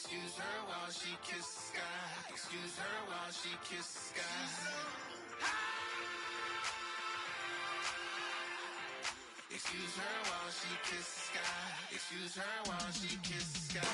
Excuse her while she kisses the sky. Excuse her while she kisses the sky. Excuse her while she kisses the sky. Excuse her while she kisses the sky.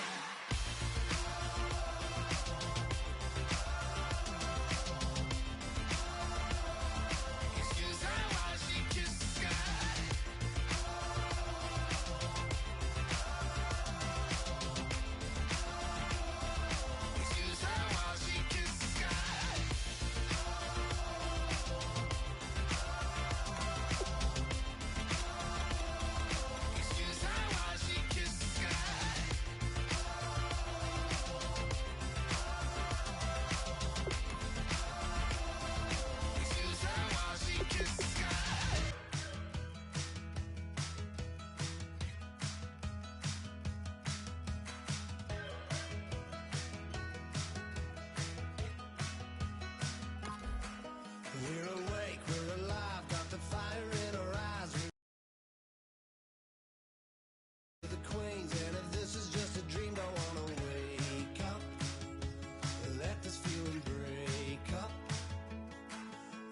We're awake, we're alive, got the fire in our eyes. We're the queens, and if this is just a dream, don't wanna wake up and let this feeling break up.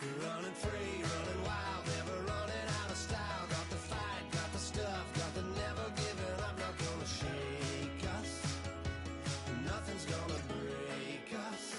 We're running free, running wild, never running out of style. Got the fight, got the stuff, got the never giving up. Not gonna shake us, nothing's gonna break us.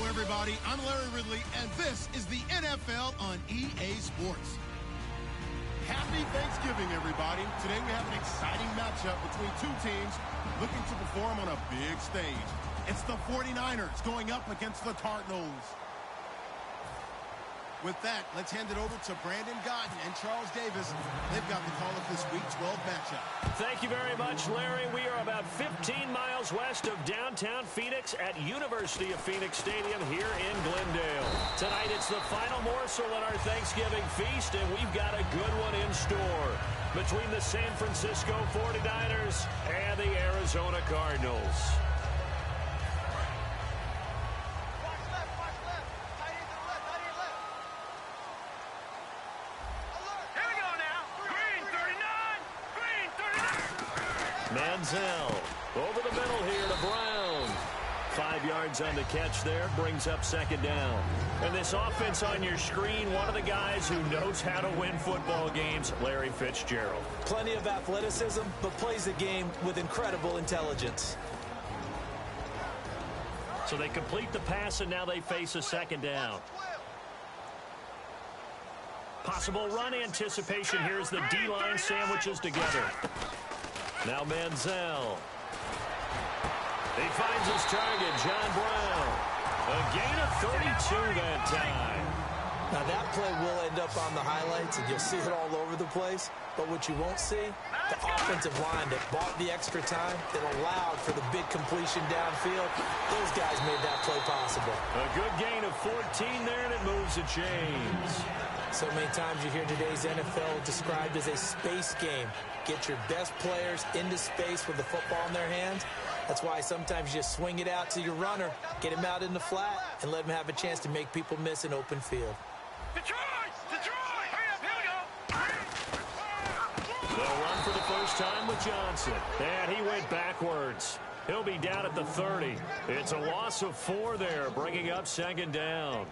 Everybody, I'm Larry Ridley, and this is the NFL on EA Sports. Happy Thanksgiving, everybody. Today we have an exciting matchup between two teams looking to perform on a big stage. It's the 49ers going up against the Cardinals. With that, let's hand it over to Brandon Godden and Charles Davis. They've got the call of this Week 12 matchup. Thank you very much, Larry. We are about 15 miles west of downtown Phoenix at University of Phoenix Stadium here in Glendale. Tonight, it's the final morsel in our Thanksgiving feast, and we've got a good one in store between the San Francisco 49ers and the Arizona Cardinals. Manziel over the middle here to Brown. 5 yards on the catch there, brings up second down. And this offense on your screen, one of the guys who knows how to win football games, Larry Fitzgerald. Plenty of athleticism, but plays the game with incredible intelligence. So they complete the pass, and now they face a second down. Possible run anticipation here as the D-line sandwiches together. Now Manziel. He finds his target, John Brown. A gain of 32 that time. Now that play will end up on the highlights, and you'll see it all over the place. But what you won't see, the offensive line that bought the extra time, that allowed for the big completion downfield, those guys made that play possible. A good gain of 14 there, and it moves the chains. So many times you hear today's NFL described as a space game. Get your best players into space with the football in their hands. That's why sometimes you just swing it out to your runner, get him out in the flat, and let him have a chance to make people miss an open field. Detroit! Detroit! Hurry up, here we go! They'll run for the first time with Johnson. And he went backwards. He'll be down at the 30. It's a loss of 4 there, bringing up second down.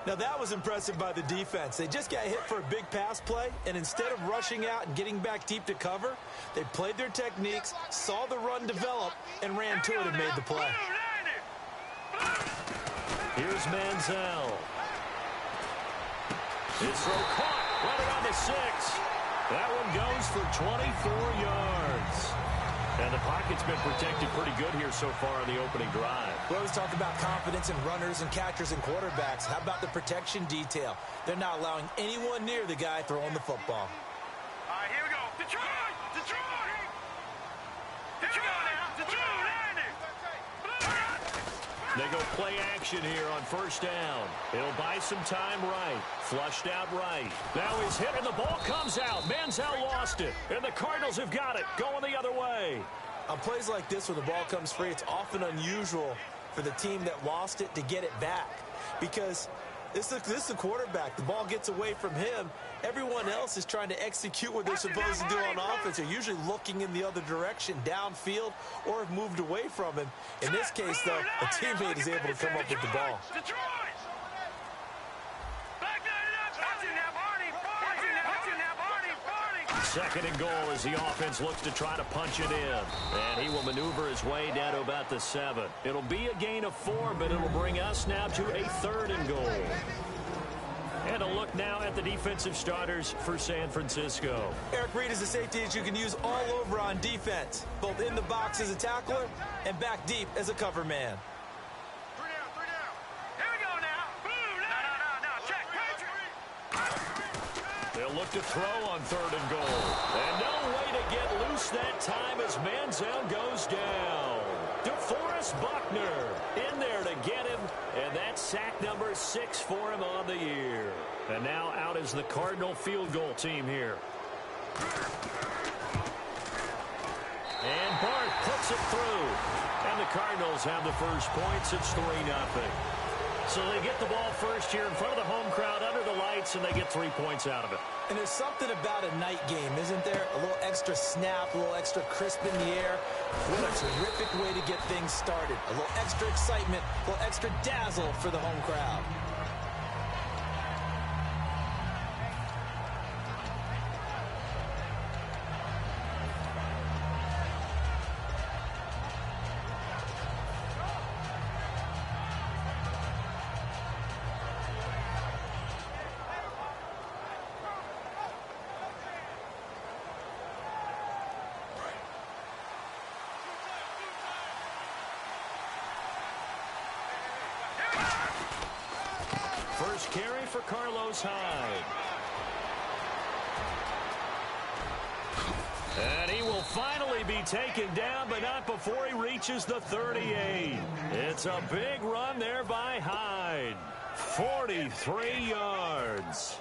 Now that was impressive by the defense. They just got hit for a big pass play, and instead of rushing out and getting back deep to cover, they played their techniques, saw the run develop, and ran to it and made the play. Here's Manziel. His throw caught right around the 6. That one goes for 24 yards. And the pocket's been protected pretty good here so far in the opening drive. We always talk about confidence in runners and catchers and quarterbacks. How about the protection detail? They're not allowing anyone near the guy throwing the football. All right, here we go. Detroit! Detroit! Here we go now. Detroit! They go play action here on first down. It'll buy some time right. Flushed out right. Now he's hit and the ball comes out. Manziel lost it. And the Cardinals have got it. Going the other way. On plays like this where the ball comes free, it's often unusual for the team that lost it to get it back. Because this is the quarterback. The ball gets away from him. Everyone else is trying to execute what they're supposed to do on offense. They're usually looking in the other direction, downfield, or have moved away from him. In this case, though, a teammate is able to come up with the ball. Second and goal as the offense looks to try to punch it in. And he will maneuver his way down to about the 7. It'll be a gain of 4, but it'll bring us now to a 3rd and goal. And a look now at the defensive starters for San Francisco. Eric Reid is a safety that you can use all over on defense, both in the box as a tackler and back deep as a cover man. They'll look to throw on 3rd and goal. And no way to get loose that time as Manziel goes down. DeForest Buckner in there to get him. And that's sack number 6 for him on the year. And now out is the Cardinal field goal team here. And Bart puts it through. And the Cardinals have the first points. It's 3-0. So they get the ball first here in front of the home crowd under the lights, and they get 3 points out of it. And there's something about a night game, isn't there? A little extra snap, a little extra crisp in the air. What a terrific way to get things started. A little extra excitement, a little extra dazzle for the home crowd. First carry for Carlos Hyde. And he will finally be taken down, but not before he reaches the 38. It's a big run there by Hyde. 43 yards.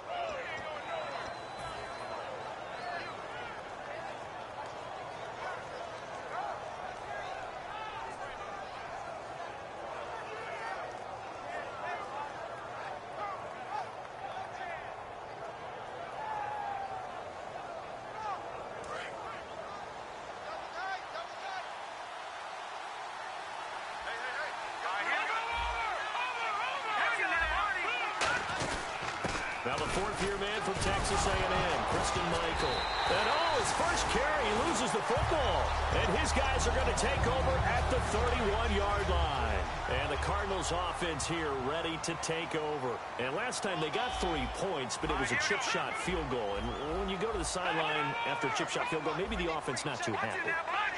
Now the fourth-year man from Texas A&M, Christian Michael. And his first carry, he loses the football. And his guys are going to take over at the 31-yard line. And the Cardinals offense here ready to take over. And last time they got 3 points, but it was a chip shot field goal. And when you go to the sideline after a chip shot field goal, maybe the offense not too happy.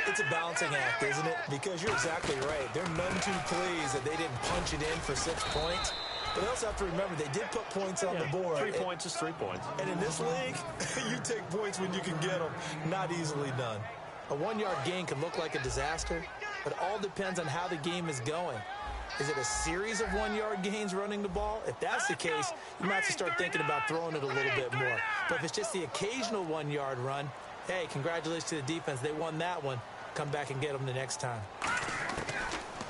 It's a balancing act, isn't it? Because you're exactly right. They're none too pleased that they didn't punch it in for 6 points. But they also have to remember they did put points on the board. 3 points is 3 points. And in this league, you take points when you can get them. Not easily done. A 1-yard gain can look like a disaster, but it all depends on how the game is going. Is it a series of 1-yard gains running the ball? If that's the case, you might have to start thinking about throwing it a little bit more. But if it's just the occasional 1-yard run, hey, congratulations to the defense. They won that one. Come back and get them the next time.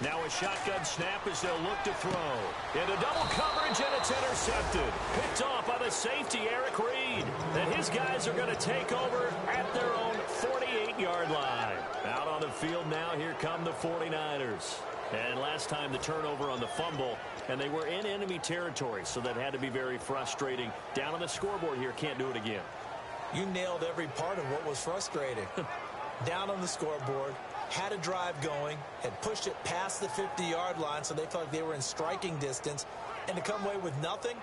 Now a shotgun snap as they'll look to throw. Into double coverage, and it's intercepted. Picked off by the safety, Eric Reid. And his guys are going to take over at their own 48-yard line. Out on the field now, here come the 49ers. And last time the turnover on the fumble, and they were in enemy territory, so that had to be very frustrating. Down on the scoreboard here, can't do it again. You nailed every part of what was frustrating. Down on the scoreboard, had a drive going, had pushed it past the 50-yard line so they felt like they were in striking distance, and to come away with nothing,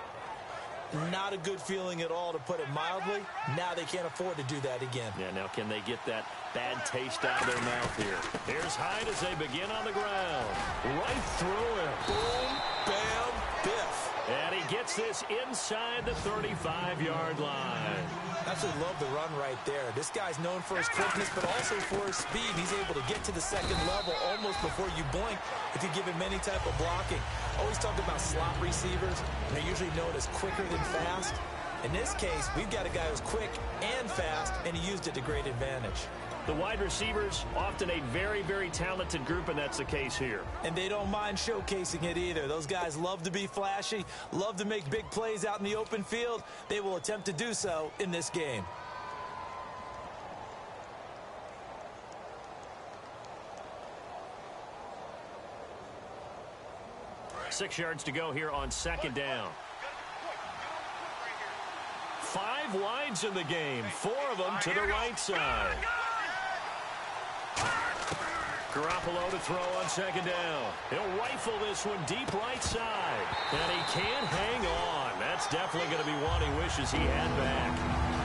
not a good feeling at all, to put it mildly. Now they can't afford to do that again. Yeah, now can they get that bad taste out of their mouth here? Here's Hyde as they begin on the ground. Right through him. Boom, bam, biff. And he gets gets this inside the 35-yard line. Absolutely love the run right there. This guy's known for his quickness, but also for his speed. He's able to get to the second level almost before you blink if you give him any type of blocking. Always talk about slot receivers, and they're usually known as quicker than fast. In this case, we've got a guy who's quick and fast, and he used it to great advantage. The wide receivers, often a very, very talented group, and that's the case here. And they don't mind showcasing it either. Those guys love to be flashy, love to make big plays out in the open field. They will attempt to do so in this game. Six yards to go here on second down. 5 wides in the game, 4 of them to the right side. Garoppolo to throw on second down. He'll rifle this one deep right side. And he can't hang on. That's definitely going to be one he wishes he had back.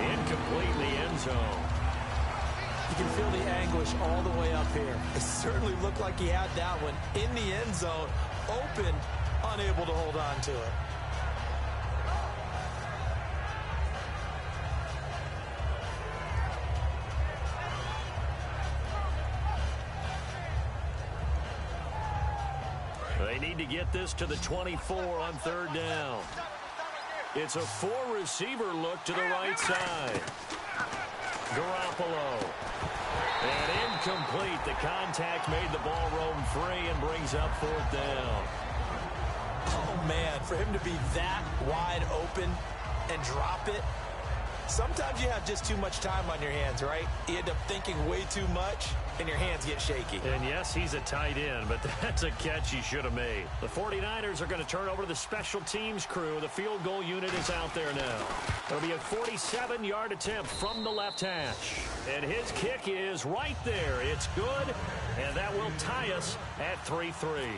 Incomplete in the end zone. You can feel the anguish all the way up here. It certainly looked like he had that one in the end zone, open, unable to hold on to it. They need to get this to the 24 on third down. It's a 4-receiver look to the right side. Garoppolo. And incomplete. The contact made the ball roam free and brings up fourth down. Oh, man, for him to be that wide open and drop it. Sometimes you have just too much time on your hands, right? You end up thinking way too much, and your hands get shaky. And yes, he's a tight end, but that's a catch he should have made. The 49ers are going to turn over to the special teams crew. The field goal unit is out there now. It'll be a 47-yard attempt from the left hash. And his kick is right there. It's good, and that will tie us at 3-3.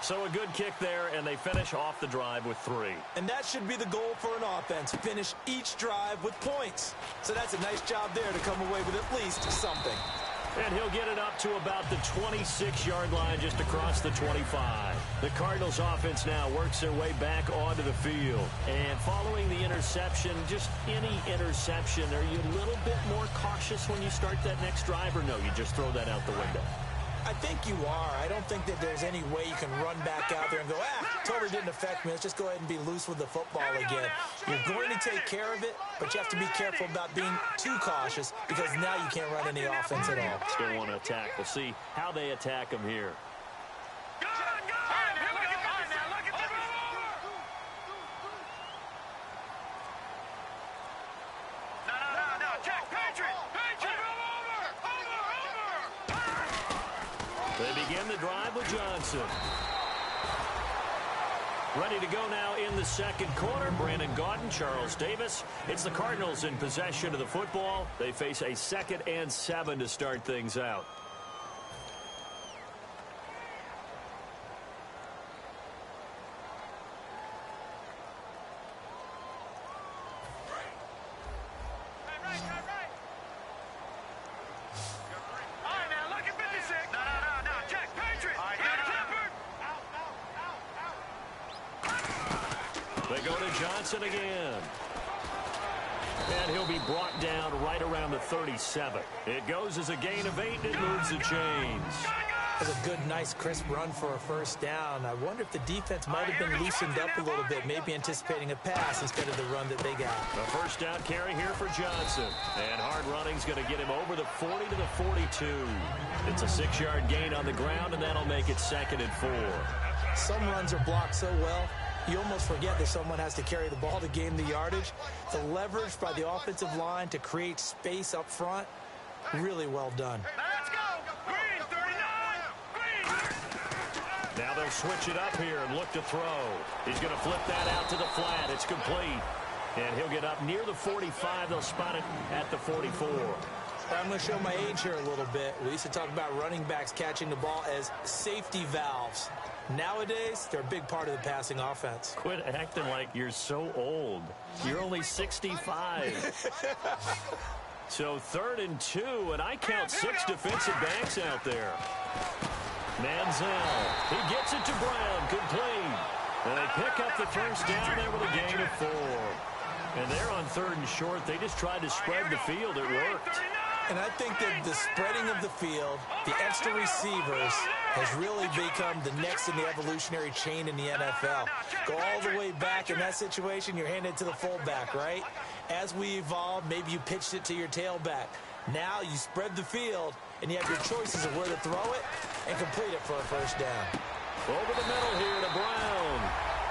So a good kick there, and they finish off the drive with 3. And that should be the goal for an offense, finish each drive with points. So that's a nice job there to come away with at least something. And he'll get it up to about the 26-yard line just across the 25. The Cardinals offense now works their way back onto the field. And following the interception, just any interception, are you a little bit more cautious when you start that next drive, or no, you just throw that out the window? I think you are. I don't think that there's any way you can run back out there and go, totally didn't affect me. Let's just go ahead and be loose with the football again. You're going to take care of it, but you have to be careful about being too cautious because now you can't run any offense at all. Still want to attack. We'll see how they attack him here. They begin the drive with Johnson. Ready to go now in the second quarter. Brandon Gaudin, Charles Davis. It's the Cardinals in possession of the football. They face a 2nd and 7 to start things out. Johnson again. And he'll be brought down right around the 37. It goes as a gain of 8, and it moves the chains. That's a good, nice, crisp run for a first down. I wonder if the defense might have been loosened up a little bit, maybe anticipating a pass instead of the run that they got. A first down carry here for Johnson. And hard running's going to get him over the 40 to the 42. It's a 6-yard gain on the ground, and that'll make it 2nd and 4. Some runs are blocked so well, you almost forget that someone has to carry the ball to gain the yardage. The leverage by the offensive line to create space up front, really well done. Let's go! Green, 39! Green! Now they'll switch it up here and look to throw. He's going to flip that out to the flat. It's complete. And he'll get up near the 45. They'll spot it at the 44. I'm going to show my age here a little bit. We used to talk about running backs catching the ball as safety valves. Nowadays, they're a big part of the passing offense. Quit acting like you're so old. You're only 65. So 3rd and 2, and I count 6 defensive backs out there. Manziel, he gets it to Brown, complete. And they pick up the first down there with a gain of 4. And they're on 3rd and short. They just tried to spread the field. It worked. And I think that the spreading of the field, the extra receivers, has really become the next in the evolutionary chain in the NFL. Go all the way back in that situation, you're handed to the fullback, right? As we evolve, maybe you pitched it to your tailback. Now you spread the field, and you have your choices of where to throw it and complete it for a first down. Over the middle here to Brown.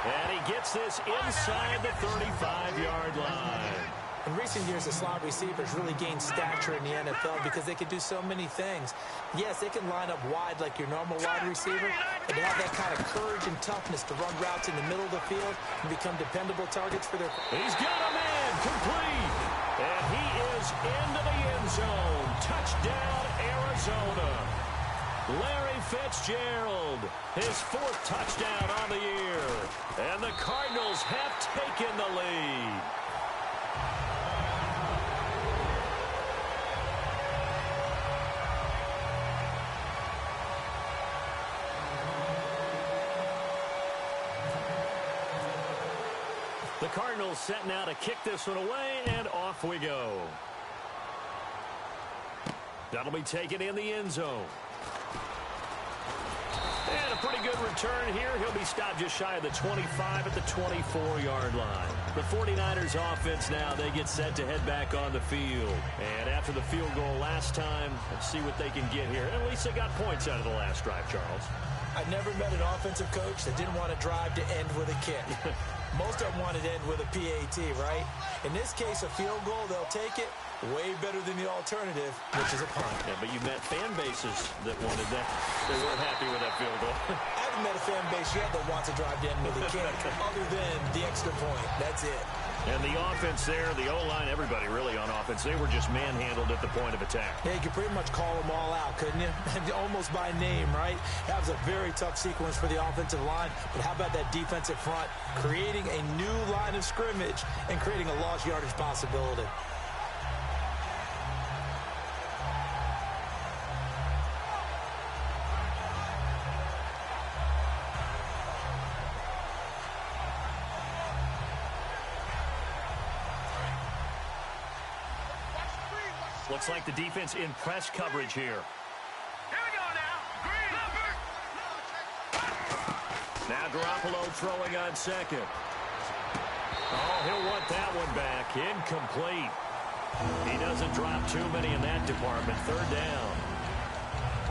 And he gets this inside the 35-yard line. In recent years, the slot receivers really gained stature in the NFL because they can do so many things. Yes, they can line up wide like your normal wide receiver, but they have that kind of courage and toughness to run routes in the middle of the field and become dependable targets for their... He's got a man complete, and he is into the end zone. Touchdown, Arizona. Larry Fitzgerald, his 4th touchdown on the year, and the Cardinals have taken the lead. The Cardinals set now to kick this one away, and off we go. That'll be taken in the end zone. And a pretty good return here. He'll be stopped just shy of the 25 at the 24-yard line. The 49ers offense now, they get set to head back on the field. And after the field goal last time, let's see what they can get here. And at least they got points out of the last drive, Charles. I've never met an offensive coach that didn't want to drive to end with a kick. Most of them wanted to end with a PAT, right? In this case, a field goal, they'll take it. Way better than the alternative, which is a punt. Yeah, but you met fan bases that wanted that. They weren't happy with that field goal. I haven't met a fan base yet that wants to drive to end with a kick, other than the extra point. That's it. And the offense there, the O-line, everybody really on offense, they were just manhandled at the point of attack. Yeah, you could pretty much call them all out, couldn't you? Almost by name, right? That was a very tough sequence for the offensive line. But how about that defensive front? Creating a new line of scrimmage and creating a lost yardage possibility. Looks like the defense in press coverage here. Here we go now. Green. Now Garoppolo throwing on second. Oh, he'll want that one back. Incomplete. He doesn't drop too many in that department. 3rd down.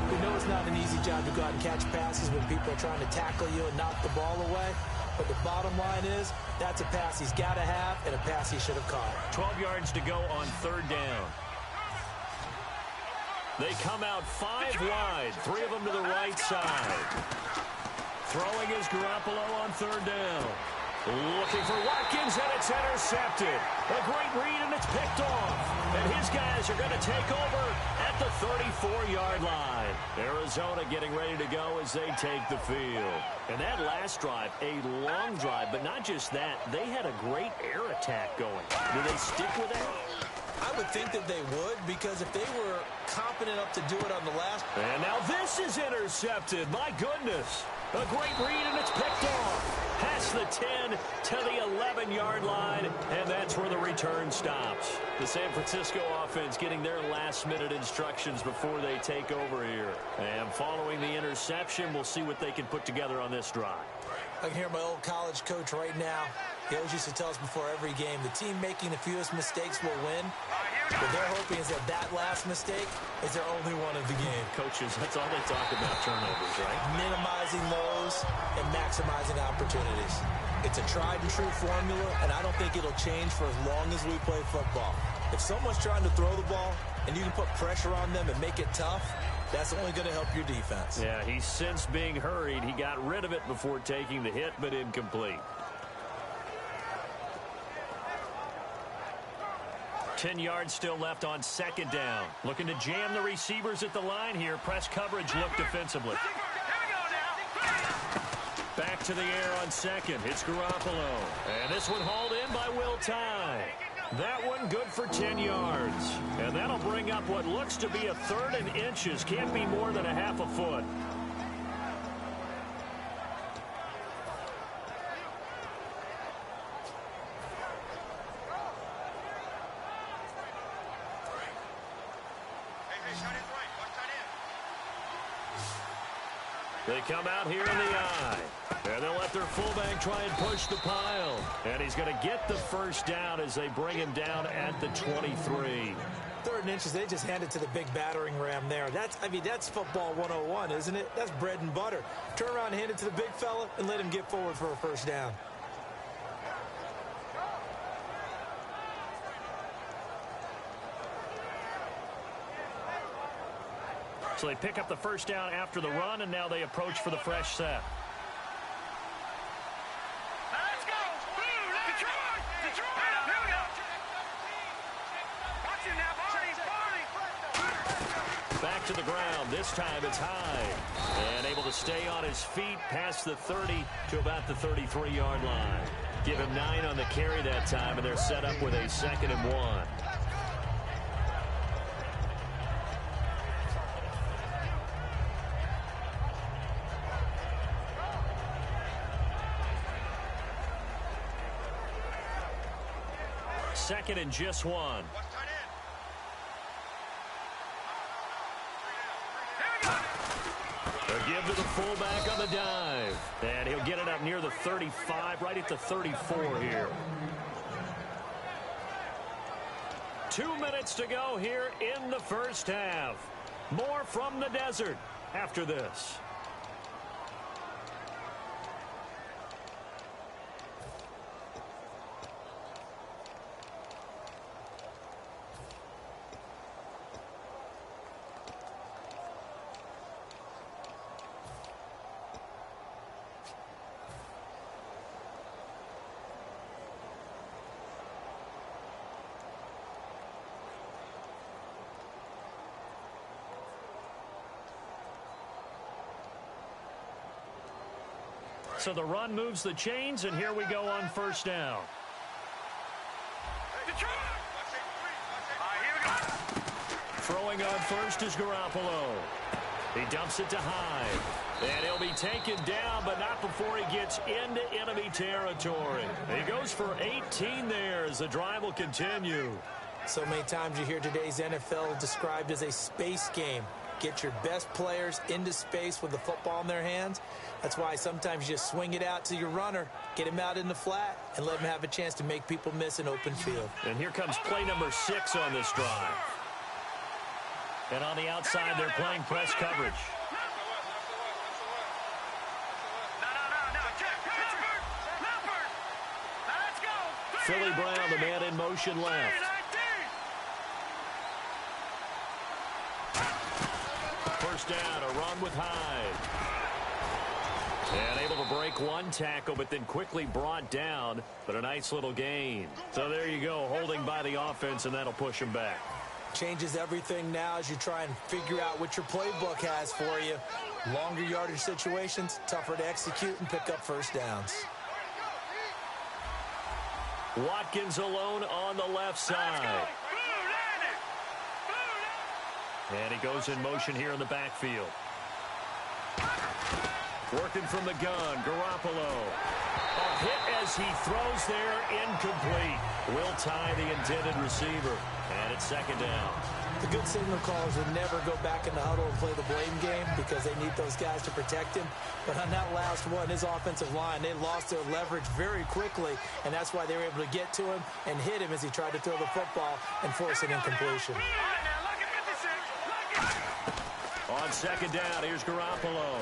We know it's not an easy job to go out and catch passes when people are trying to tackle you and knock the ball away. But the bottom line is, that's a pass he's got to have and a pass he should have caught. 12 yards to go on 3rd down. They come out 5 wide, 3 of them to the right side. Throwing is Garoppolo on 3rd down. Looking for Watkins, and it's intercepted. A great read, and it's picked off. And his guys are going to take over at the 34-yard line. Arizona getting ready to go as they take the field. And that last drive, a long drive, but not just that. They had a great air attack going. Do they stick with that? I would think that they would, because if they were competent enough to do it on the last... And now this is intercepted. My goodness. A great read, and it's picked off. Past the 10 to the 11-yard line, and that's where the return stops. The San Francisco offense getting their last-minute instructions before they take over here. And following the interception, we'll see what they can put together on this drive. I can hear my old college coach right now. He always used to tell us before every game, the team making the fewest mistakes will win. What they're hoping is that that last mistake is their only one of the game. Coaches, that's all they talk about, turnovers, right? Minimizing those and maximizing opportunities. It's a tried and true formula, and I don't think it'll change for as long as we play football. If someone's trying to throw the ball and you can put pressure on them and make it tough, that's only going to help your defense. Yeah, he's since being hurried. He got rid of it before taking the hit, but incomplete. 10 yards still left on 2nd down. Looking to jam the receivers at the line here. Press coverage look defensively. Back to the air on 2nd. It's Garoppolo. And this one hauled in by Will Tye. That one good for 10 yards. And that'll bring up what looks to be a 3rd and inches. Can't be more than a half a foot. They come out here in the eye. And they'll let their fullback try and push the pile. And he's going to get the first down as they bring him down at the 23. 3rd and inches, they just hand it to the big battering ram there. That's football 101, isn't it? That's bread and butter. Turn around and hand it to the big fella and let him get forward for a first down. So they pick up the first down after the run, and now they approach for the fresh set. Let's go! Detroit! Detroit! Here we go! Watch it now, Barney! Back to the ground. This time it's high. And able to stay on his feet past the 30 to about the 33-yard line. Give him 9 on the carry that time, and they're set up with a 2nd and 1. Second and just 1. A give to the fullback on the dive. And he'll get it up near the 35, right at the 34 here. 2 minutes to go here in the first half. More from the desert after this. So the run moves the chains, and here we go on first down. Throwing on first is Garoppolo. He dumps it to Hyde. And he'll be taken down, but not before he gets into enemy territory. He goes for 18 there as the drive will continue. So many times you hear today's NFL described as a space game. Get your best players into space with the football in their hands. That's why sometimes you just swing it out to your runner, get him out in the flat, and let him have a chance to make people miss an open field. And here comes play number 6 on this drive. And on the outside, they're playing press coverage. Philly Brown, the man in motion left. First down, a run with Hyde. And able to break one tackle, but then quickly brought down. But a nice little gain. So there you go, holding by the offense, and that'll push him back. Changes everything now as you try and figure out what your playbook has for you. Longer yardage situations, tougher to execute and pick up first downs. Watkins alone on the left side. And he goes in motion here in the backfield. Working from the gun, Garoppolo. A hit as he throws there, incomplete. Will tie the intended receiver. And it's second down. The good signal callers would never go back in the huddle and play the blame game because they need those guys to protect him. But on that last one, his offensive line, they lost their leverage very quickly, and that's why they were able to get to him and hit him as he tried to throw the football and force an incompletion. On second down, here's Garoppolo.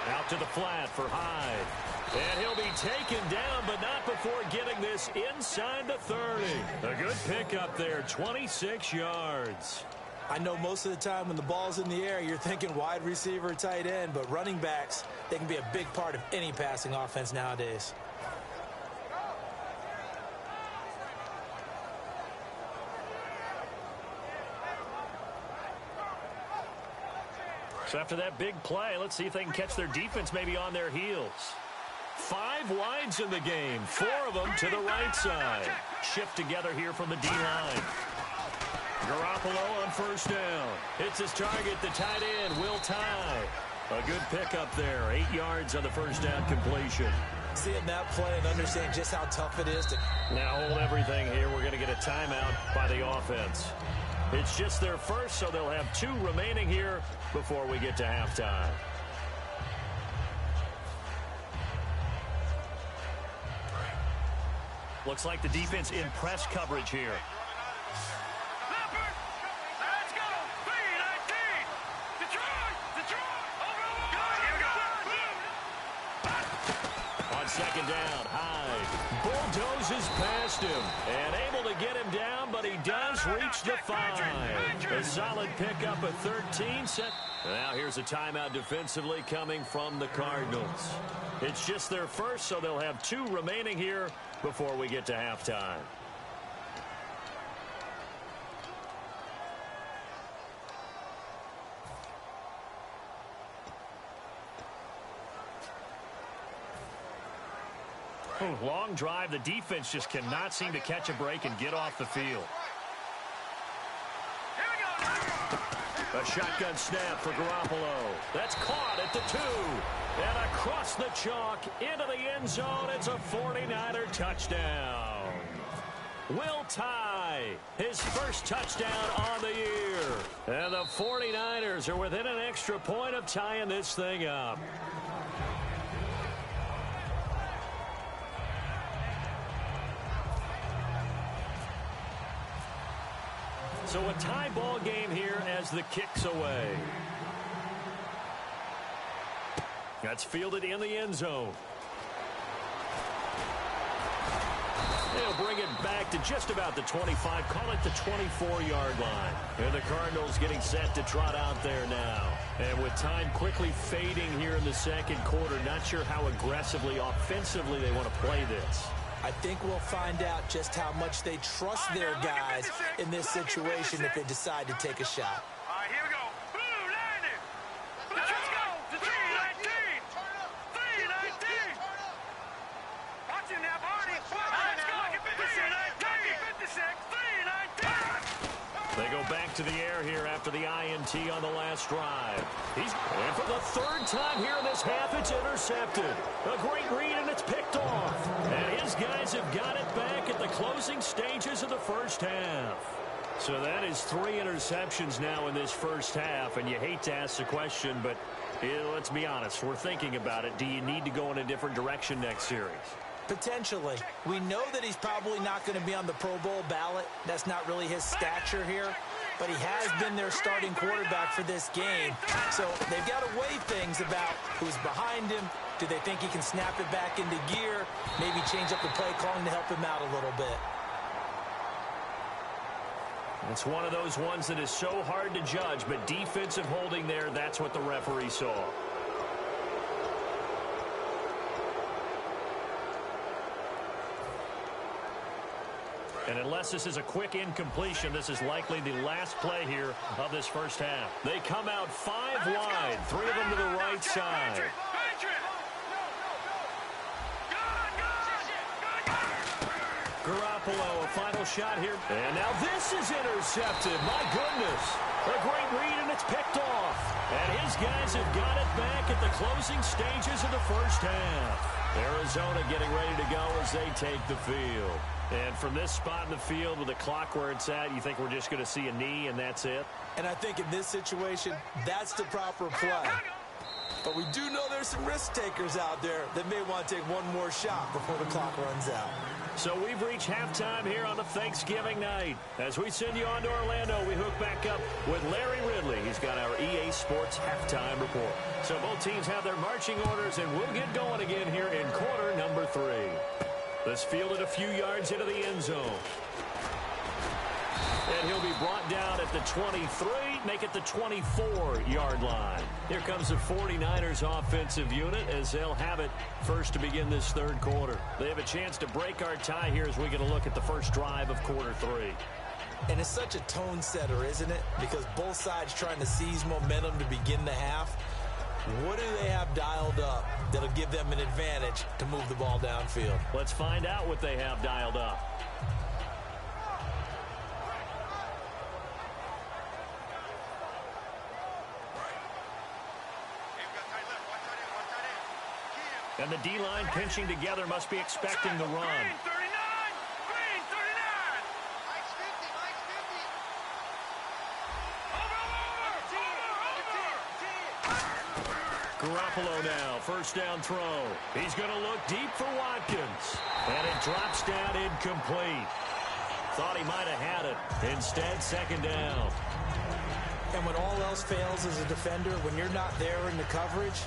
Out to the flat for Hyde. And he'll be taken down, but not before getting this inside the 30. A good pickup there, 26 yards. I know most of the time when the ball's in the air, you're thinking wide receiver, tight end, but running backs, they can be a big part of any passing offense nowadays. So after that big play, let's see if they can catch their defense maybe on their heels. 5 wides in the game, 4 of them to the right side. Shift together here from the D-line. Garoppolo on first down. Hits his target, the tight end, Will tie. A good pickup there, 8 yards on the first down completion. Seeing that play and understand just how tough it is to... Now hold everything here. We're going to get a timeout by the offense. It's just their first, so they'll have 2 remaining here before we get to halftime. Looks like the defense in press coverage here. Let's go. 3-19. Detroit. On second down, Hyde bulldozes past him and able to get him down, but he does reach the 5. A solid pickup at 13. Now here's a timeout defensively coming from the Cardinals. It's just their first, so they'll have 2 remaining here before we get to halftime. Long drive. The defense just cannot seem to catch a break and get off the field. A shotgun snap for Garoppolo. That's caught at the 2. And across the chalk into the end zone. It's a 49er touchdown. Will tie his first touchdown on the year. And the 49ers are within an extra point of tying this thing up. So a tie ball game here as the kick's away. That's fielded in the end zone. They'll bring it back to just about the 25, call it the 24-yard line. And the Cardinals getting set to trot out there now. And with time quickly fading here in the second quarter, not sure how aggressively, offensively they want to play this. I think we'll find out just how much they trust their guys in this situation if they decide to take a shot. All right, here we go. Blue landing. Let's go. 3-19. 3-19. Watch him now, Barney. Let's go. 3-19. 56. 3-19. They go back to the air here after the INT on the last drive. And for the 3rd time here in this half, it's intercepted. A great read, and it's picked off. And his guys have got it back at the closing stages of the first half. So that is 3 interceptions now in this first half, and you hate to ask the question, but let's be honest, we're thinking about it. Do you need to go in a different direction next series? Potentially. We know that he's probably not going to be on the Pro Bowl ballot. That's not really his stature here. But he has been their starting quarterback for this game. So they've got to weigh things about who's behind him. Do they think he can snap it back into gear? Maybe change up the play calling to help him out a little bit. It's one of those ones that is so hard to judge, but defensive holding there, that's what the referee saw. And unless this is a quick incompletion, this is likely the last play here of this first half. They come out 5 wide, 3 of them to the right side. Garoppolo, a final shot here. And now this is intercepted. My goodness. A great read, and it's picked off. And his guys have got it back at the closing stages of the first half. Arizona getting ready to go as they take the field. And from this spot in the field with the clock where it's at, you think we're just going to see a knee and that's it? And I think in this situation, that's the proper play. But we do know there's some risk takers out there that may want to take one more shot before the clock runs out. So we've reached halftime here on a Thanksgiving night. As we send you on to Orlando, we hook back up with Larry Ridley. He's got our EA Sports halftime report. So both teams have their marching orders, and we'll get going again here in quarter number 3. This fielded a few yards into the end zone. And he'll be brought down at the 23, make it the 24-yard line. Here comes the 49ers offensive unit as they'll have it first to begin this third quarter. They have a chance to break our tie here as we get a look at the first drive of quarter 3. And it's such a tone setter, isn't it? Because both sides trying to seize momentum to begin the half. What do they have dialed up that'll give them an advantage to move the ball downfield? Let's find out what they have dialed up. And the D-line pinching together must be expecting the run. Garoppolo now, first down throw. He's going to look deep for Watkins. And it drops down incomplete. Thought he might have had it. Instead, second down. And when all else fails as a defender, when you're not there in the coverage,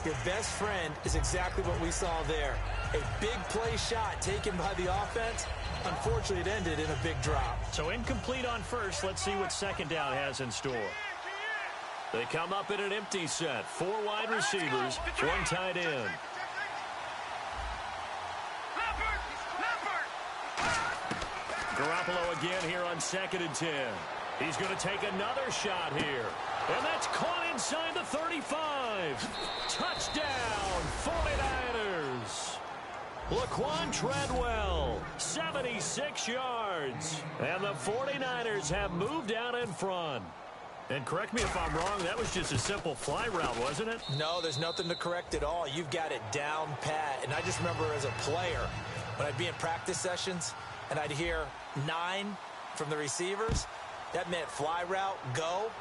your best friend is exactly what we saw there. A big play shot taken by the offense. Unfortunately, it ended in a big drop. So incomplete on first. Let's see what second down has in store. They come up in an empty set. 4 wide receivers, 1 tight end. Garoppolo again here on 2nd and 10. He's going to take another shot here. And that's caught inside the 35. Touchdown, 49ers. Laquan Treadwell, 76 yards. And the 49ers have moved out in front. And correct me if I'm wrong, that was just a simple fly route, wasn't it? No, there's nothing to correct at all. You've got it down pat. And I just remember as a player, when I'd be in practice sessions and I'd hear 9 from the receivers, that meant fly route, go.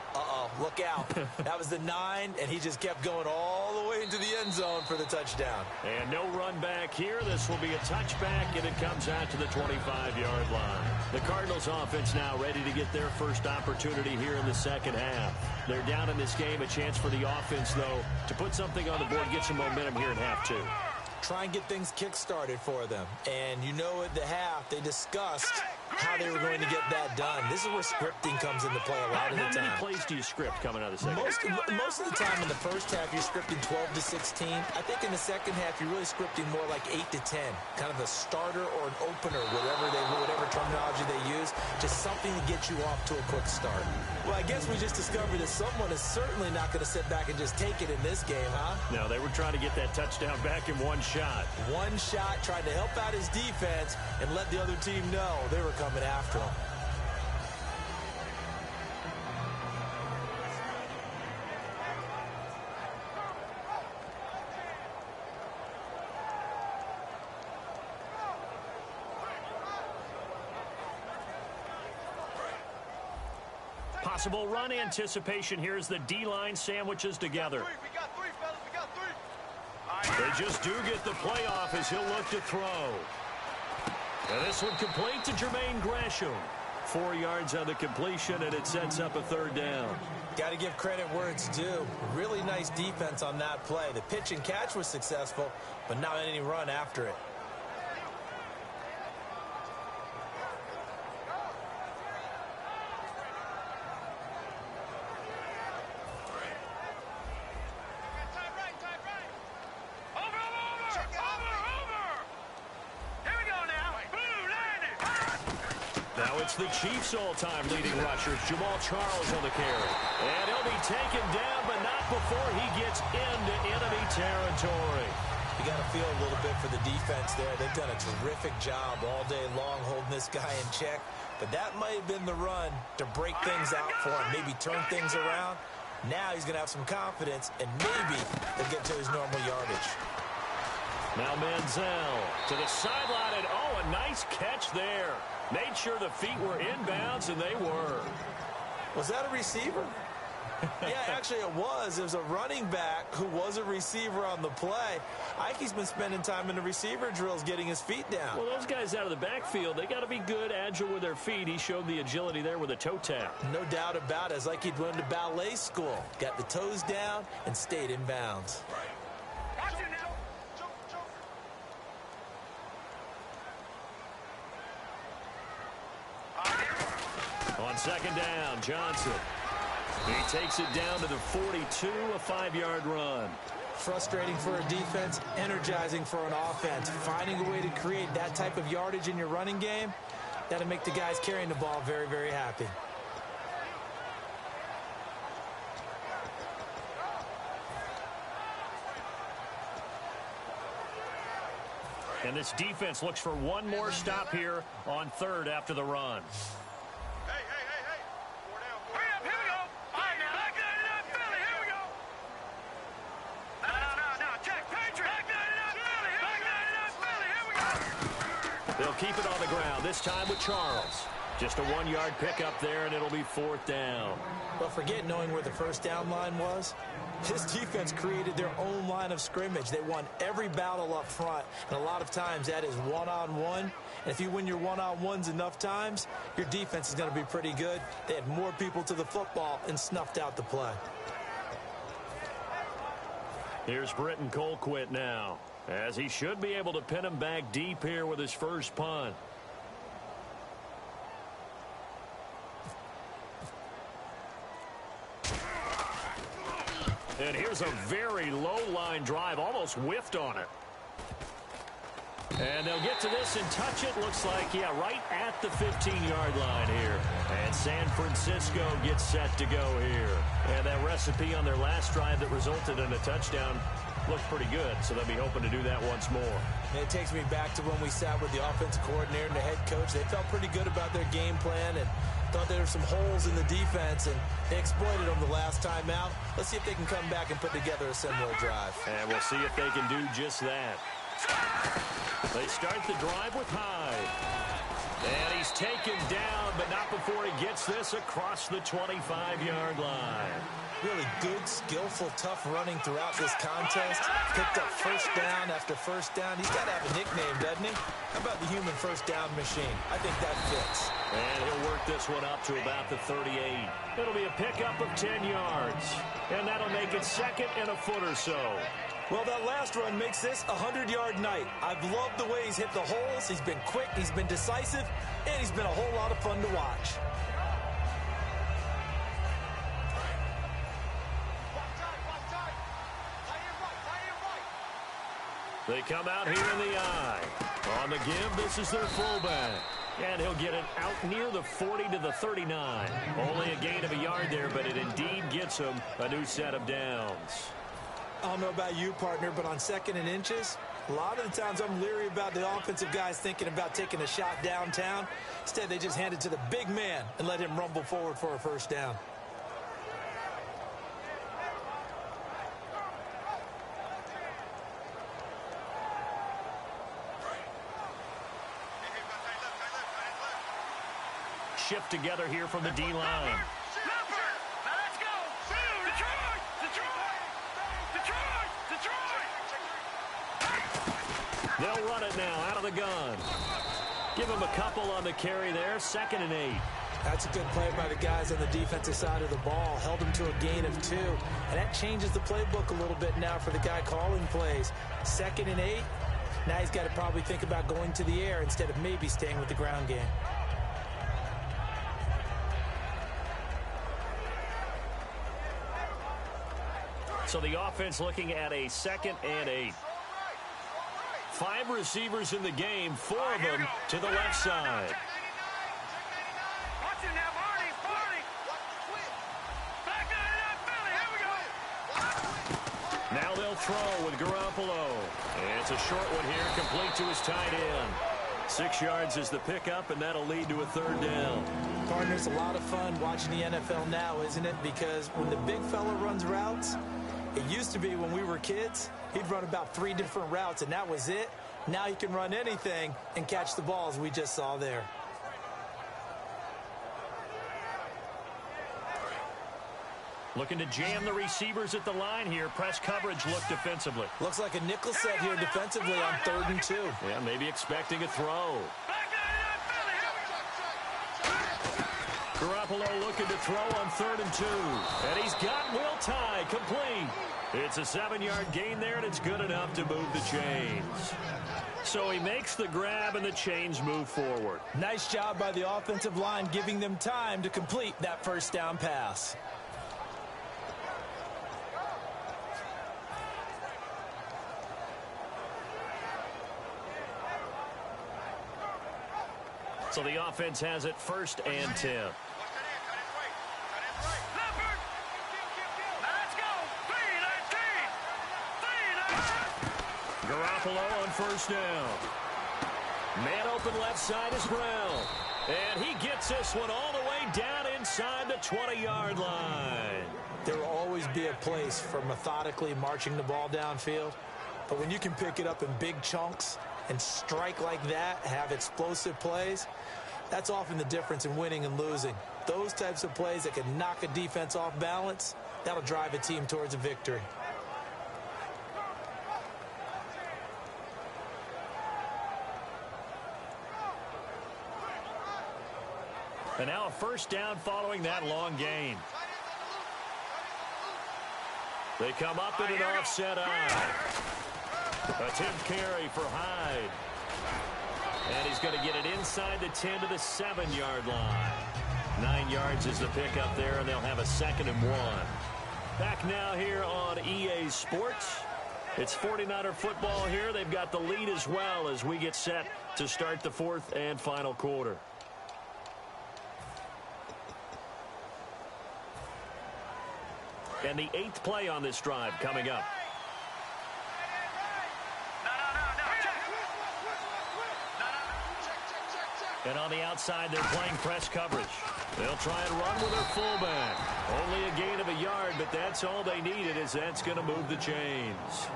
Look out. That was the 9, and he just kept going all the way into the end zone for the touchdown. And no run back here. This will be a touchback, and it comes out to the 25-yard line. The Cardinals offense now ready to get their first opportunity here in the second half. They're down in this game. A chance for the offense, though, to put something on the board, get some momentum here in half 2. Try and get things kick-started for them. And you know at the half, they discussed how they were going to get that done. This is where scripting comes into play a lot of the time. How many plays do you script coming out of the second half? Most of the time in the first half, you're scripting 12 to 16. I think in the second half, you're really scripting more like 8 to 10. Kind of a starter or an opener, whatever terminology they use. Just something to get you off to a quick start. Well, I guess we just discovered that someone is certainly not going to sit back and just take it in this game, huh? No, they were trying to get that touchdown back in one shot. One shot, trying to help out his defense and let the other team know they were coming after him. Possible run anticipation here as the D-line sandwiches together. They just do get the playoff as he'll look to throw. And this one complete to Jermaine Gresham. 4 yards on the completion, and it sets up a third down. Got to give credit where it's due. Really nice defense on that play. The pitch and catch was successful, but not any run after it. It's the Chiefs' all-time leading rushers, Jamal Charles on the carry. And he'll be taken down, but not before he gets into enemy territory. You got to feel a little bit for the defense there. They've done a terrific job all day long holding this guy in check. But that might have been the run to break things out for him, maybe turn things around. Now he's going to have some confidence, and maybe he'll get to his normal yardage. Now Manziel to the sideline, and a nice catch there. Made sure the feet were inbounds, and they were. Was that a receiver? Yeah, actually it was. It was a running back who was a receiver on the play. Ikey's been spending time in the receiver drills getting his feet down. Well, those guys out of the backfield, they got to be good, agile with their feet. He showed the agility there with a toe tap. No doubt about it. It's like he'd went to ballet school. Got the toes down and stayed in bounds. On second down, Johnson. He takes it down to the 42, a 5-yard run. Frustrating for a defense, energizing for an offense. Finding a way to create that type of yardage in your running game, that'll make the guys carrying the ball very, very happy. And this defense looks for one more stop here on third after the run. They'll keep it on the ground, this time with Charles. Just a 1-yard pickup there, and it'll be 4th down. Well, forget knowing where the first down line was. This defense created their own line of scrimmage. They won every battle up front, and a lot of times that is one-on-one. And if you win your one-on-ones enough times, your defense is going to be pretty good. They had more people to the football and snuffed out the play. Here's Britton Colquitt now, as he should be able to pin him back deep here with his first punt. And here's a very low-line drive, almost whiffed on it. And they'll get to this and touch it. Looks like, yeah, right at the 15-yard line here. And San Francisco gets set to go here. And that recipe on their last drive that resulted in a touchdown looked pretty good, so they'll be hoping to do that once more. And it takes me back to when we sat with the offensive coordinator and the head coach. They felt pretty good about their game plan and thought there were some holes in the defense, and they exploited them the last time out. Let's see if they can come back and put together a similar drive. And we'll see if they can do just that. They start the drive with Hyde. And he's taken down, but not before he gets this across the 25-yard line. Really good, skillful, tough running throughout this contest. Picked up first down after first down. He's got to have a nickname, doesn't he? How about the human first down machine? I think that fits. And he'll work this one up to about the 38. It'll be a pickup of 10 yards. And that'll make it second and a foot or so. Well, that last run makes this a 100-yard night. I've loved the way he's hit the holes. He's been quick, he's been decisive, and he's been a whole lot of fun to watch. They come out here in the eye. On the give, this is their fullback. And he'll get it out near the 40 to the 39. Only a gain of a yard there, but it indeed gets him a new set of downs. I don't know about you, partner, but on 2nd and inches, a lot of the times I'm leery about the offensive guys thinking about taking a shot downtown. Instead, they just hand it to the big man and let him rumble forward for a first down. Shift together here from the D-line. Now let's go. Detroit! They'll run it now out of the gun. Give him a couple on the carry there. 2nd and 8. That's a good play by the guys on the defensive side of the ball. Held him to a gain of 2. And that changes the playbook a little bit now for the guy calling plays. 2nd and 8. Now he's got to probably think about going to the air instead of maybe staying with the ground game. So the offense looking at a 2nd and 8. 5 receivers in the game, 4 of them to the left side. Watch him now, Barney. Back 99 Philly. Here we go. Now they'll throw with Garoppolo. And it's a short one here, complete to his tight end. 6 yards is the pickup, and that'll lead to a 3rd down. Partner, it's a lot of fun watching the NFL now, isn't it? Because when the big fella runs routes, it used to be when we were kids, he'd run about 3 different routes, and that was it. Now he can run anything and catch the balls we just saw there. Looking to jam the receivers at the line here. Press coverage look defensively. Looks like a nickel set here defensively on 3rd and 2. Yeah, maybe expecting a throw. Back 99 Philly. Here we go. Garoppolo looking to throw on 3rd and 2. And he's got Will Tye complete. It's a 7-yard gain there, and it's good enough to move the chains. So he makes the grab, and the chains move forward. Nice job by the offensive line, giving them time to complete that first down pass. So the offense has it 1st and 10. Garoppolo on 1st down. Man open left side is Brown. And he gets this one all the way down inside the 20-yard line. There will always be a place for methodically marching the ball downfield. But when you can pick it up in big chunks and strike like that, have explosive plays, that's often the difference in winning and losing. Those types of plays that can knock a defense off balance, that'll drive a team towards a victory. And now a first down following that long gain. They come up in an offset eye. Attempt carry for Hyde. And he's going to get it inside the 10 to the 7-yard line. 9 yards is the pickup there, and they'll have a 2nd and 1. Back now here on EA Sports. It's 49er football here. They've got the lead as well as we get set to start the 4th and final quarter. And the 8th play on this drive coming up. And on the outside, they're playing press coverage. They'll try and run with their fullback. Only a gain of a yard, but that's all they needed, as that's going to move the chains.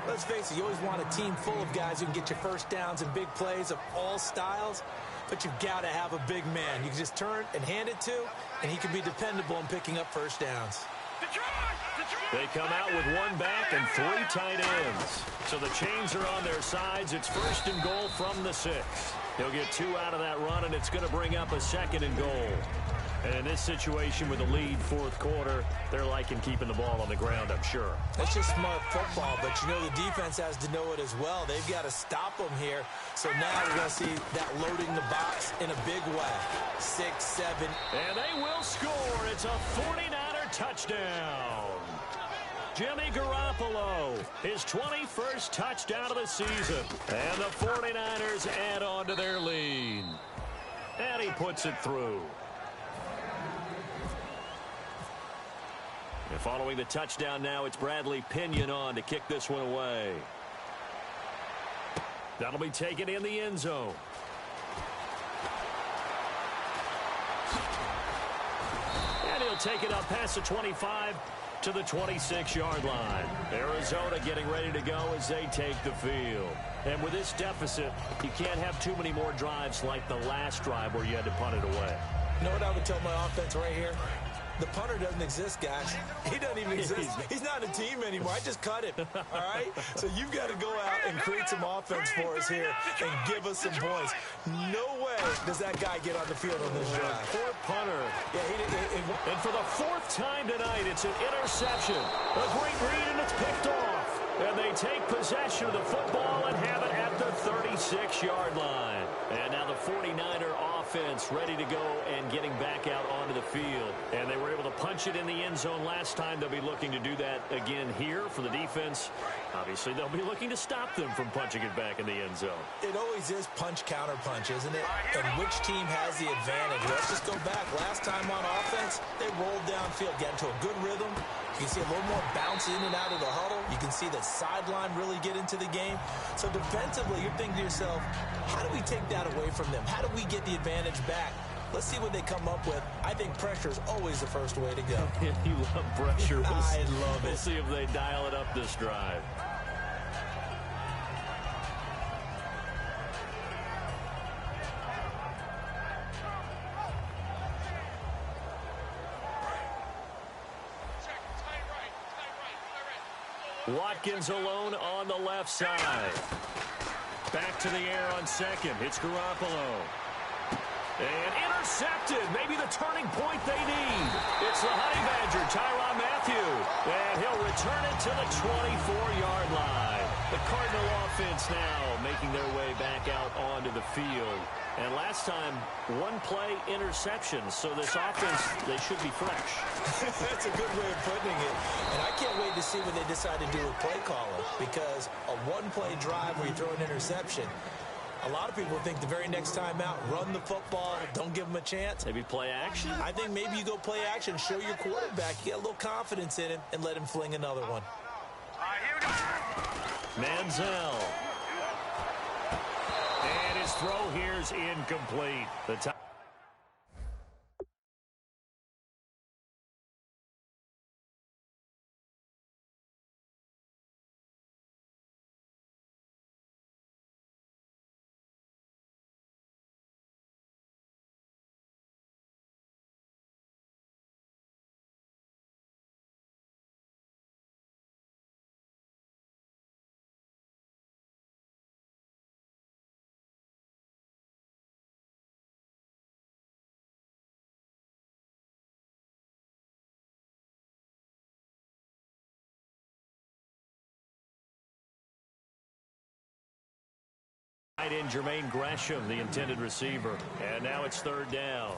Let's face it, you always want a team full of guys who can get you first downs and big plays of all styles, but you've got to have a big man you can just turn and hand it to, and he can be dependable in picking up first downs. They come out with 1 back and 3 tight ends. So the chains are on their sides. It's 1st and goal from the 6. He'll get 2 out of that run, and it's going to bring up a 2nd and goal. And in this situation with the lead 4th quarter, they're liking keeping the ball on the ground, I'm sure. That's just smart football, but you know the defense has to know it as well. They've got to stop them here. So now we're going to see that loading the box in a big way. 6, 7. And they will score. It's a 49er touchdown. Jimmy Garoppolo, his 21st touchdown of the season. And the 49ers add on to their lead. And he puts it through. And following the touchdown now, it's Bradley Pinion on to kick this one away. That'll be taken in the end zone. And he'll take it up past the 25 to the 26-yard line. Arizona getting ready to go as they take the field. And with this deficit, you can't have too many more drives like the last drive where you had to punt it away. You know what I would tell my offense right here? The punter doesn't exist, guys. He doesn't even exist. He's not a team anymore. I just cut him, all right? So you've got to go out and create some offense for us here and give us some points. No way does that guy get on the field on this drive. Poor punter. Yeah, and for the 4th time tonight, it's an interception. A great read, and it's picked off. And they take possession of the football and have it at the 36-yard line. And now the 49er offense ready to go and getting back out onto the field. And they were able to punch it in the end zone last time. They'll be looking to do that again here for the defense. Obviously, they'll be looking to stop them from punching it back in the end zone. It always is punch, counter punch, isn't it? And which team has the advantage? Let's just go back. Last time on offense, they rolled downfield, get into a good rhythm. You can see a little more bounce in and out of the huddle. You can see the sideline really get into the game. So defensively, you're thinking to yourself, how do we take that away from them? How do we get the advantage back? Let's see what they come up with. I think pressure is always the first way to go. You love pressure. I love it. We'll see if they dial it up this drive. Watkins alone on the left side. Back to the air on 2nd. It's Garoppolo. And intercepted. Maybe the turning point they need. It's the Honey Badger, Tyrann Mathieu. And he'll return it to the 24-yard line. The Cardinal offense now making their way back out onto the field. And last time, 1 play interception. So this offense, they should be fresh. That's a good way of putting it. And I can't wait to see what they decide to do with play calling. Because a 1-play drive where you throw an interception, a lot of people think the very next time out, run the football, don't give them a chance. Maybe play action? I think maybe you go play action, show your quarterback, you get a little confidence in him, and let him fling another one. Manziel. And his throw here is incomplete. The In Jermaine Gresham, the intended receiver. And now it's third down.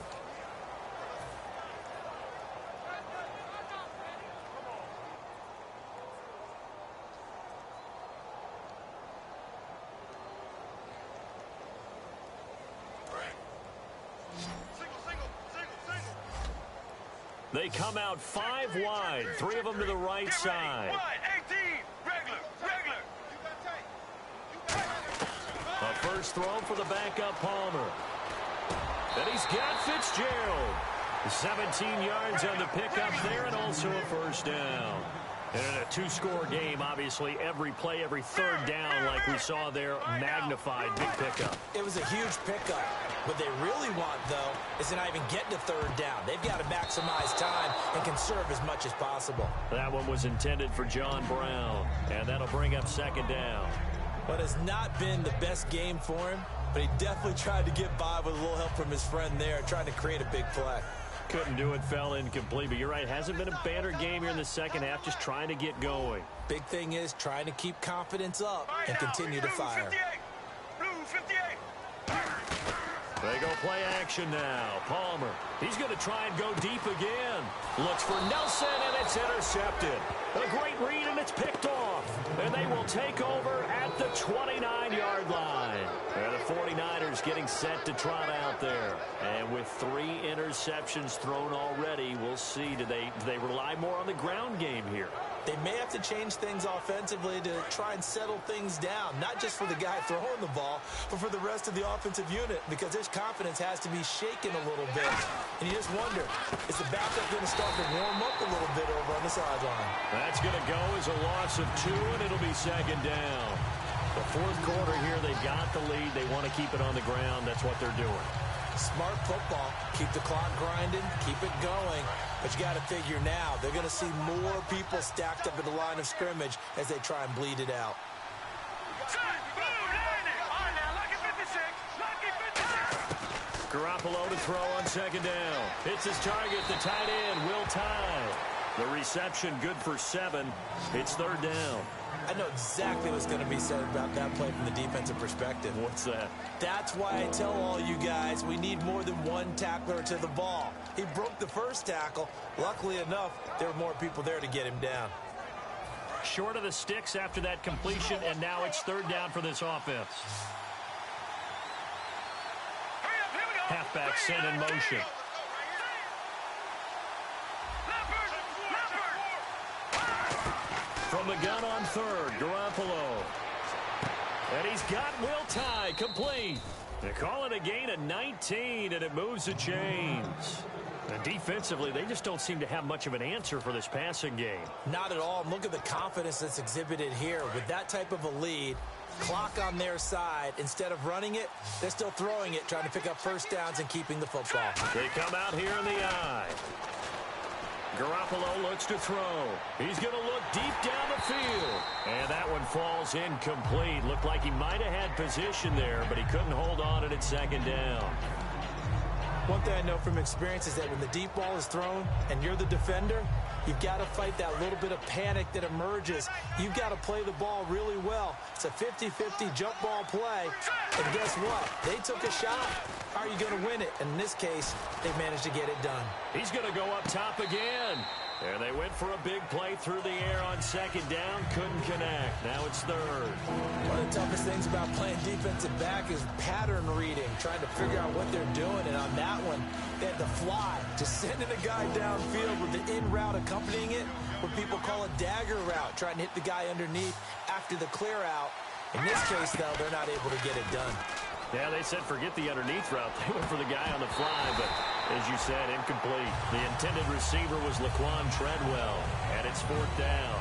They come out 5 wide, 3 of them to the right side. A first throw for the backup Palmer. And he's got Fitzgerald. 17 yards on the pickup there and also a first down. And in a 2-score game, obviously, every play, every third down, like we saw there, magnified. Big pickup. It was a huge pickup. What they really want, though, is to not even get to third down. They've got to maximize time and conserve as much as possible. That one was intended for John Brown, and that'll bring up second down. But it's not been the best game for him, but he definitely tried to get by with a little help from his friend there, trying to create a big play. Couldn't do it, fell incomplete, but you're right, hasn't been a banner game here in the second half, just trying to get going. Big thing is trying to keep confidence up and continue to fire. They go play action now. Palmer, he's going to try and go deep again. Looks for Nelson, and it's intercepted. A great read, and it's picked off. And they will take over at the 29-yard line. And the 49ers getting set to trot out there. And with 3 interceptions thrown already, we'll see. Do they rely more on the ground game here? They may have to change things offensively to try and settle things down, not just for the guy throwing the ball, but for the rest of the offensive unit, because his confidence has to be shaken a little bit. And you just wonder, is the backup going to start to warm up a little bit over on the sideline? That's going to go as a loss of 2, and it'll be second down. The fourth quarter here, they've got the lead. They want to keep it on the ground. That's what they're doing. Smart football. Keep the clock grinding. Keep it going. But you got to figure now, they're going to see more people stacked up at the line of scrimmage as they try and bleed it out. Garoppolo to throw on second down. It's his target, the tight end, Will Tye. The reception good for 7. It's third down. I know exactly what's going to be said about that play from the defensive perspective. What's that? That's why I tell all you guys we need more than one tackler to the ball. He broke the first tackle. Luckily enough, there were more people there to get him down. Short of the sticks after that completion, and now it's third down for this offense. Halfback sent in motion. From the gun on third, Garoppolo. And he's got Will Tye complete. They call it a gain of 19, and it moves the chains. And defensively, they just don't seem to have much of an answer for this passing game. Not at all. Look at the confidence that's exhibited here. With that type of a lead, clock on their side, instead of running it, they're still throwing it, trying to pick up first downs and keeping the football. They come out here in the eye. Garoppolo looks to throw. He's going to look deep down the field. And that one falls incomplete. Looked like he might have had position there, but he couldn't hold on at second down. One thing I know from experience is that when the deep ball is thrown and you're the defender, you've got to fight that little bit of panic that emerges. You've got to play the ball really well. It's a 50-50 jump ball play. And guess what? They took a shot. How are you going to win it? And in this case, they managed to get it done. He's going to go up top again. There they went for a big play through the air on second down. Couldn't connect. Now it's third. One of the toughest things about playing defensive back is pattern reading, trying to figure out what they're doing. And on that one, they had to fly, just sending a guy downfield with the in route accompanying it, what people call a dagger route, trying to hit the guy underneath after the clear out. In this case, though, they're not able to get it done. Yeah, they said forget the underneath route. They went for the guy on the fly, but as you said, incomplete. The intended receiver was Laquan Treadwell, and it's fourth down.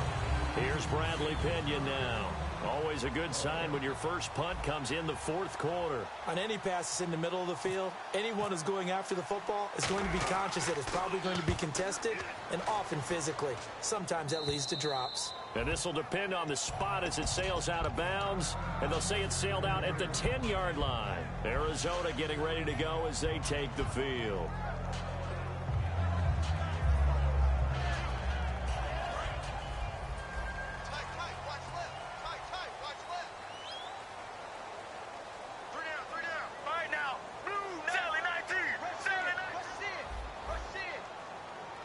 Here's Bradley Pena now. Always a good sign when your first punt comes in the fourth quarter. On any passes in the middle of the field, anyone who's going after the football is going to be conscious that it's probably going to be contested, and often physically. Sometimes that leads to drops. And this will depend on the spot as it sails out of bounds. And they'll say it sailed out at the 10-yard line. Arizona getting ready to go as they take the field.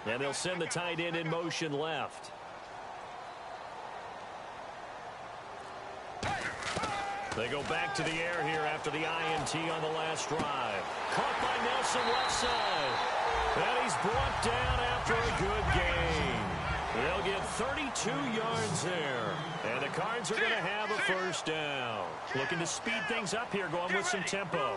And they'll send the tight end in motion left. They go back to the air here after the INT on the last drive. Caught by Nelson left side. And he's brought down after a good gain. They'll get 32 yards there. And the Cards are going to have a first down. Looking to speed things up here, going with some tempo.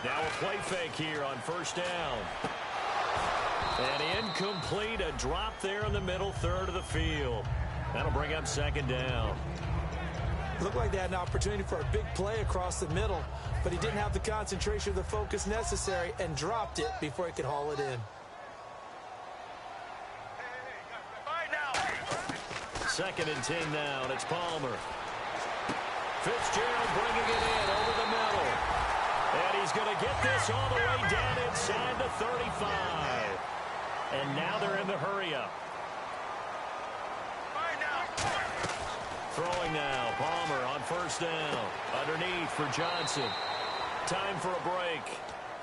Now a play fake here on first down. And incomplete, a drop there in the middle third of the field. That'll bring up second down. Looked like they had an opportunity for a big play across the middle, but he didn't have the concentration or the focus necessary and dropped it before he could haul it in. Second and 10 now, and it's Palmer. Fitzgerald bringing it in over the middle. And he's going to get this all the way down inside the 35. And now they're in the hurry-up. Throwing now, Palmer on first down. Underneath for Johnson. Time for a break.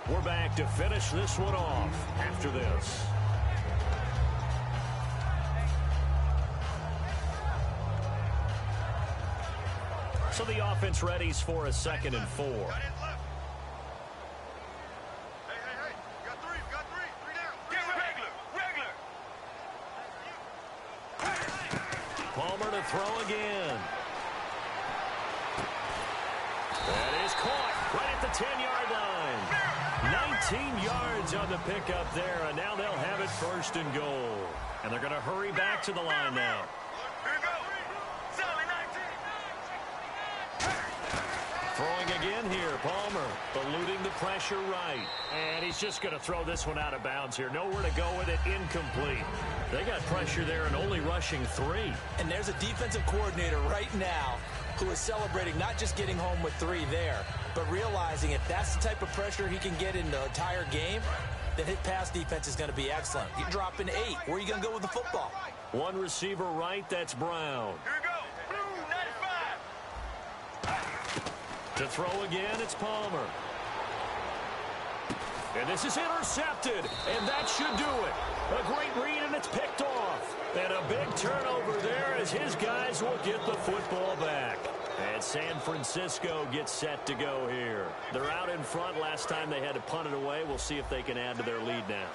We're back to finish this one off after this. So the offense readies for a 2nd and 4. Palmer to throw again. That is caught right at the 10-yard line. 19 yards on the pickup there, and now they'll have it first and goal. And they're going to hurry back to the line now. Throwing again here, Palmer, eluding the pressure right. And he's just going to throw this one out of bounds here. Nowhere to go with it, incomplete. They got pressure there and only rushing 3. And there's a defensive coordinator right now who is celebrating not just getting home with 3 there, but realizing if that's the type of pressure he can get in the entire game, then his pass defense is going to be excellent. You're dropping 8. Where are you going to go with the football? One receiver right, that's Brown. To throw again, it's Palmer. And this is intercepted, and that should do it. A great read, and it's picked off. And a big turnover there as his guys will get the football back. And San Francisco gets set to go here. They're out in front. Last time they had to punt it away. We'll see if they can add to their lead now.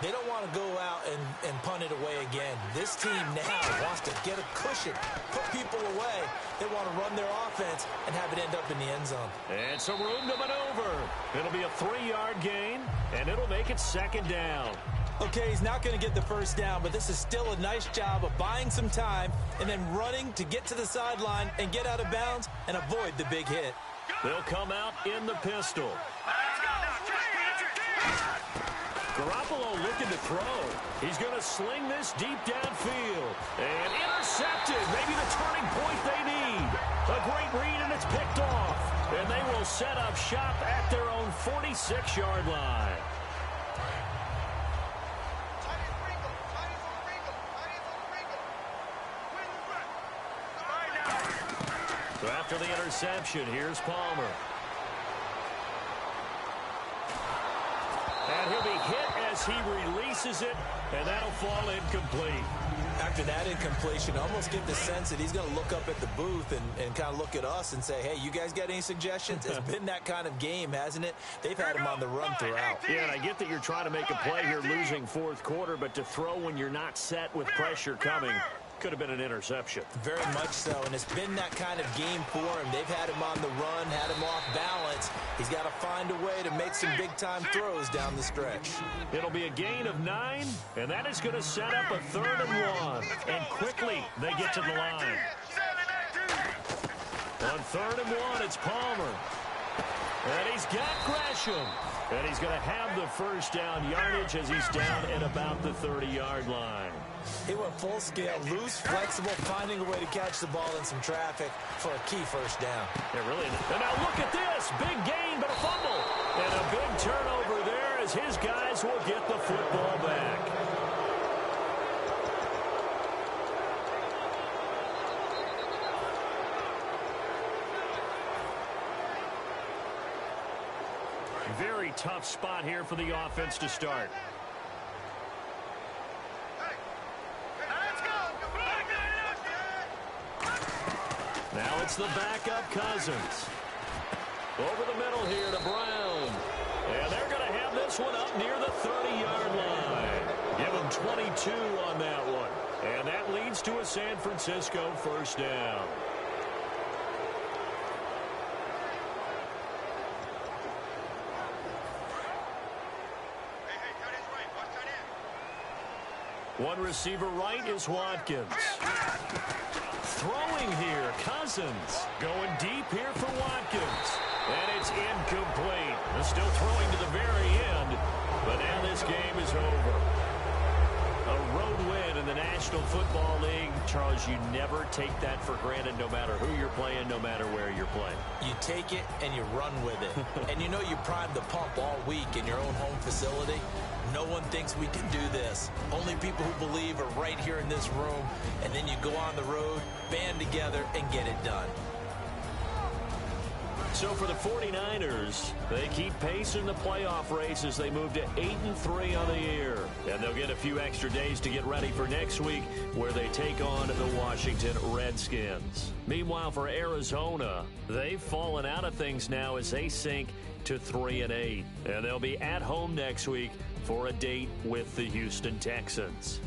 They don't want to go out and punt it away again. This team now wants to get a cushion, put people away. They want to run their offense and have it end up in the end zone. And some room to maneuver. It'll be a 3-yard gain, and it'll make it second down. Okay, he's not going to get the first down, but this is still a nice job of buying some time and then running to get to the sideline and get out of bounds and avoid the big hit. They'll come out in the pistol. Garoppolo looking to throw. He's going to sling this deep downfield. And intercepted. Maybe the turning point they need. A great read, and it's picked off. And they will set up shop at their own 46-yard line. So after the interception, here's Palmer. And he'll be hit as he releases it, and that'll fall incomplete. After that incompletion, I almost get the sense that he's going to look up at the booth and kind of look at us and say, hey, you guys got any suggestions? It's been that kind of game, hasn't it? They've had him on the run throughout. Yeah, and I get that you're trying to make a play here losing fourth quarter, but to throw when you're not set with pressure coming could have been an interception. Very much so, and it's been that kind of game for him. They've had him on the run, had him off balance. He's got to find a way to make some big-time throws down the stretch. It'll be a gain of 9, and that is going to set up a 3rd and 1. And quickly, they get to the line. On 3rd and 1, it's Palmer. And he's got Gresham. And he's going to have the first down yardage as he's down at about the 30-yard line. He went full scale, loose, flexible, finding a way to catch the ball in some traffic for a key first down. Yeah, really. And now look at this. Big gain, but a fumble. And a big turnover there as his guys will get the football back. Very tough spot here for the offense to start. Now it's the backup Cousins. Over the middle here to Brown. And they're going to have this one up near the 30-yard line. Give them 22 on that one. And that leads to a San Francisco first down. One receiver right is Watkins. Throwing here, Cousins. Going deep here for Watkins. And it's incomplete. They're still throwing to the very end. But now this game is over. A road win in the National Football League. Charles, you never take that for granted no matter who you're playing, no matter where you're playing. You take it and you run with it. And you know you primed the pump all week in your own home facility. No one thinks we can do this. Only people who believe are right here in this room. And then you go on the road, band together, and get it done. So for the 49ers, they keep pace in the playoff race as they move to 8-3 on the year. And they'll get a few extra days to get ready for next week where they take on the Washington Redskins. Meanwhile, for Arizona, they've fallen out of things now as they sink to 3-8. And they'll be at home next week for a date with the Houston Texans.